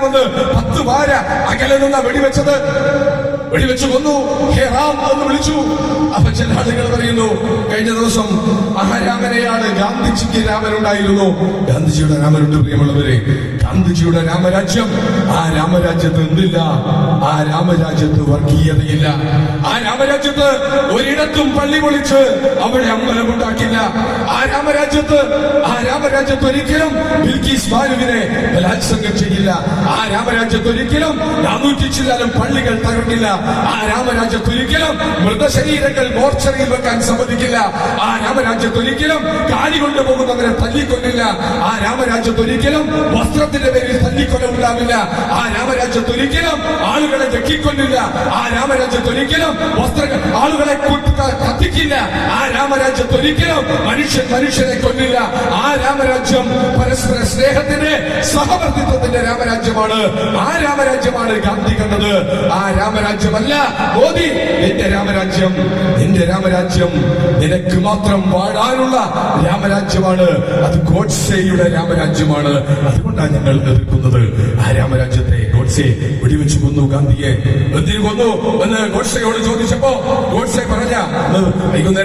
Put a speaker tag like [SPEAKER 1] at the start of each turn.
[SPEAKER 1] വന്ന് 10 വാര അകലെ നിന്ന വെടിവെച്ച് കൊന്നു. ഹേ റാം എന്ന് വിളിച്ചു. അപ്പൊ ചില ആളുകൾ പറയുന്നു, കഴിഞ്ഞ ദിവസം ആ രാമനെയാണ് ഗാന്ധിജിക്ക് രാമനുണ്ടായിരുന്നു. ഗാന്ധിജിയുടെ രാമനുണ്ട് പ്രിയമുള്ളവരെ. ഗാന്ധിജിയുടെ രാമരാജ്യം, ആ രാമരാജ്യത്ത് എന്തില്ല? ആ രാമരാജ്യത്ത് വർഗീയതയില്ല. ആ രാമരാജ്യത്ത് ഒരിടത്തും പള്ളി പൊളിച്ച് അവിടെ അമ്പലമുണ്ടാക്കില്ല. ആ രാമരാജ്യത്ത് ഒരിക്കലും ബിൽക്കീസ് ബാനുവിനെ ബലാത്സംഗം ചെയ്യില്ല. ആ രാമരാജ്യത്ത് ഒരിക്കലും 400 ചില്ലാനും പള്ളികൾ തകർക്കില്ല. ആ രാമരാജ്യത്ത് ഒരിക്കലും മൃതശരീരങ്ങൾ മോർച്ചറിയിൽ വെക്കാൻ സമ്മതിക്കില്ല. ആ രാമരാജ്യത്ത് ഒരിക്കലും കാലി കൊണ്ടുപോകുന്നവരെ തല്ലിക്കൊല്ലില്ല. ആ രാമരാജ്യത്ത് ഒരിക്കലും വസ്ത്രത്തിന്റെ പേരിൽ തല്ലിക്കൊല ഉണ്ടാവില്ല. ആ രാമരാജ്യത്ത് ഒരിക്കലും ആളുകളെ ഞെക്കിക്കൊല്ലില്ല. ആ രാമരാജ്യത്ത് ഒരിക്കലും ആളുകളെ കത്തിക്കില്ല. ആ രാമരാജ്യത്ത് ഒരിക്കലും മനുഷ്യനെ കൊല്ലില്ല. ആ രാമരാജ്യം പരസ്പര സ്നേഹത്തിന്റെ, സഹവർത്തിത്വത്തിന്റെ രാമരാജ്യമാണ്. ആ രാമരാജ്യമാണ് ഗാന്ധി കണ്ടത്. ആ രാമരാജ്യമല്ല മോദി. നിന്റെ രാമരാജ്യം നിനക്ക് മാത്രം വാഴാനുള്ള രാമരാജ്യമാണ്. അത് ഗോഡ്സെയുടെ രാമരാജ്യമാണ്. അതുകൊണ്ടാണ് ഞങ്ങൾ എതിർക്കുന്നത്. ആ രാമരാജ്യത്തെ ഗോഡ്സെ വെടിവെച്ച് കൊന്നു. ഗാന്ധിയെ എന്തിനു കൊന്നു എന്ന് ഗോഡ്സെയോട് ചോദിച്ചപ്പോ ഗോഡ്സെ പറഞ്ഞ